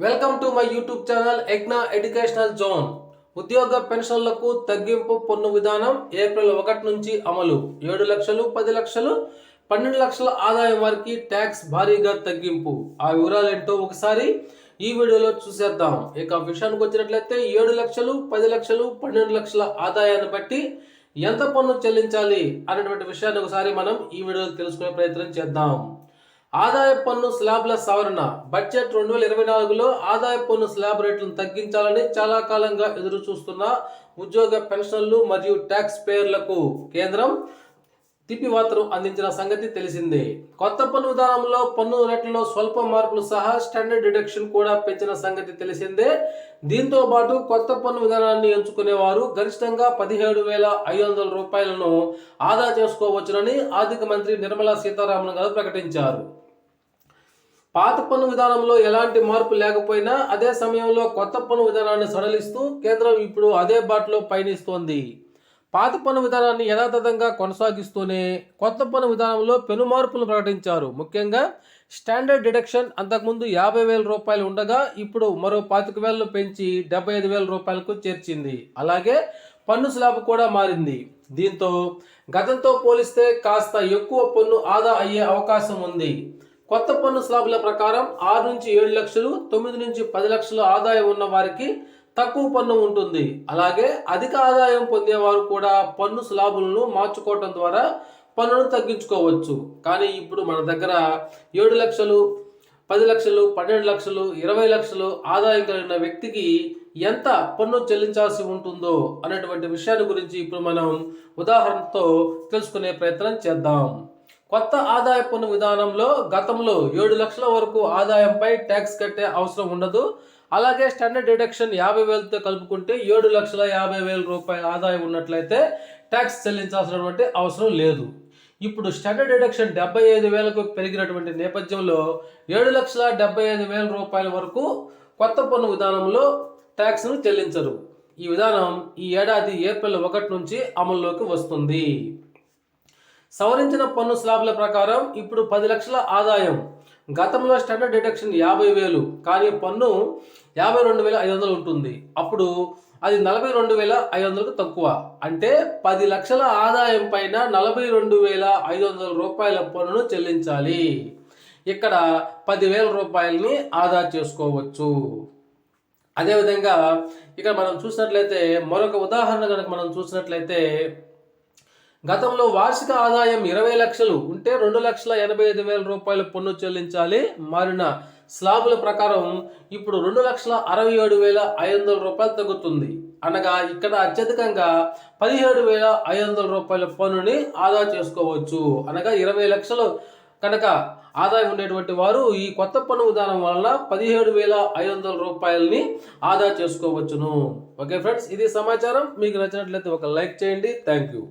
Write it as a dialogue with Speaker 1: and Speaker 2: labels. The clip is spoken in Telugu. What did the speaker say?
Speaker 1: Welcome to my YouTube channel ఎగ్నా ఎడ్యుకేషనల్ జోన్. ఉద్యోగ పెన్షన్లకు తగ్గింపు పన్ను విధానం ఏప్రిల్ 1 నుంచి అమలు. 7 లక్షలు, 10 లక్షలు, 12 లక్షల ఆదాయం వారికి ట్యాక్స్ భారీగా తగ్గింపు. ఆ వివరాలు ఏంటో ఒకసారి ఈ వీడియోలో చూసేద్దాం. ఇక విషయానికి వచ్చినట్లయితే 7 లక్షలు, 10 లక్షలు, 12 లక్షల ఆదాయాన్ని బట్టి ఎంత పన్ను చెల్లించాలి అనేటువంటి విషయాన్ని ఒకసారి మనం ఈ వీడియోలో తెలుసుకునే ప్రయత్నం చేద్దాం. ఆదాయ పన్ను స్లాబ్ల సవరణ. బడ్జెట్ 2024లో ఆదాయ పన్ను స్లాబ్ రేట్లను తగ్గించాలని చాలా కాలంగా ఎదురు చూస్తున్న ఉద్యోగ పెన్షన్లు మరియు ట్యాక్స్ పేయర్లకు కేంద్రం తిప్పివాతను అందించిన సంగతి తెలిసిందే. కొత్త పన్ను విధానంలో పన్ను రేట్లలో స్వల్ప మార్పులు సహా స్టాండర్డ్ డిడక్షన్ కూడా పెంచిన సంగతి తెలిసిందే. దీంతో పాటు కొత్త పన్ను విధానాన్ని ఎంచుకునేవారు గరిష్టంగా 17,500 రూపాయలను ఆదా చేసుకోవచ్చునని ఆర్థిక మంత్రి నిర్మలా సీతారామన్ గారు ప్రకటించారు. పాత పన్ను విధానంలో ఎలాంటి మార్పు లేకపోయినా అదే సమయంలో కొత్త పన్ను విధానాన్ని సడలిస్తూ కేంద్రం ఇప్పుడు అదే బాటలో పయనిస్తోంది. పాత పన్ను విధానాన్ని యథాతథంగా కొనసాగిస్తూనే కొత్త పన్ను విధానంలో పెను మార్పులు ప్రకటించారు. ముఖ్యంగా స్టాండర్డ్ డిడక్షన్ అంతకుముందు 50,000 రూపాయలు ఉండగా ఇప్పుడు మరో 25,000 పెంచి 75,000 రూపాయలకు చేర్చింది. అలాగే పన్ను స్లాబ్ కూడా మారింది. దీంతో గతంతో పోలిస్తే కాస్త ఎక్కువ పన్ను ఆదా అయ్యే అవకాశం ఉంది. కొత్త పన్ను స్లాబుల ప్రకారం 6 నుంచి 7 లక్షలు, 9 నుంచి 10 లక్షల ఆదాయం ఉన్న వారికి తక్కువ పన్ను ఉంటుంది. అలాగే అధిక ఆదాయం పొందేవారు కూడా పన్ను స్లాబులను మార్చుకోవటం ద్వారా పన్నును తగ్గించుకోవచ్చు. కానీ ఇప్పుడు మన దగ్గర 7 లక్షలు, 10 లక్షలు, 12 లక్షలు, 20 లక్షలు ఆదాయం కలిగిన వ్యక్తికి ఎంత పన్ను చెల్లించాల్సి ఉంటుందో అనేటువంటి విషయాన్ని గురించి ఇప్పుడు మనం ఉదాహరణతో తెలుసుకునే ప్రయత్నం చేద్దాం. కొత్త ఆదాయ పన్ను విధానంలో గతంలో 7 లక్షల వరకు ఆదాయంపై ట్యాక్స్ కట్టే అవసరం ఉండదు. అలాగే స్టాండర్డ్ డిడక్షన్ 50,000తో కలుపుకుంటే 7,50,000 రూపాయల ఆదాయం ఉన్నట్లయితే ట్యాక్స్ చెల్లించాల్సినటువంటి అవసరం లేదు. ఇప్పుడు స్టాండర్డ్ డిడక్షన్ 75,000కు పెరిగినటువంటి నేపథ్యంలో 7,75,000 రూపాయల వరకు కొత్త పన్ను విధానంలో ట్యాక్స్ను చెల్లించరు. ఈ విధానం ఈ ఏడాది ఏప్రిల్ 1 నుంచి అమల్లోకి వస్తుంది. సవరించిన పన్ను స్లాబ్ల ప్రకారం ఇప్పుడు 10 లక్షల ఆదాయం. గతంలో స్టాండర్డ్ డిడక్షన్ 50,000 కానీ పన్ను 52,500 ఉంటుంది. అప్పుడు అది 42,500కు తక్కువ. అంటే 10 లక్షల ఆదాయం పైన 42,500 రూపాయల పన్నును చెల్లించాలి. ఇక్కడ 10,000 రూపాయలని ఆదా చేసుకోవచ్చు. అదేవిధంగా ఇక్కడ మనం చూసినట్లయితే మరొక ఉదాహరణ కనుక మనం చూసినట్లయితే గతంలో వార్షిక ఆదాయం 20 లక్షలు ఉంటే 2,85,000 రూపాయల పన్ను చెల్లించాలి. మారిన స్లాబుల ప్రకారం ఇప్పుడు 2,67,500 రూపాయలు తగ్గుతుంది. అనగా ఇక్కడ అత్యధికంగా 17,500 రూపాయల పన్నుని ఆదా చేసుకోవచ్చు. అనగా 20 లక్షలు కనుక ఆదాయం ఉండేటువంటి వారు ఈ కొత్త పన్ను విధానం వలన 17,500 రూపాయలని ఆదా చేసుకోవచ్చును. ఓకే ఫ్రెండ్స్, ఇది సమాచారం. మీకు నచ్చినట్లయితే ఒక లైక్ చేయండి. Thank you.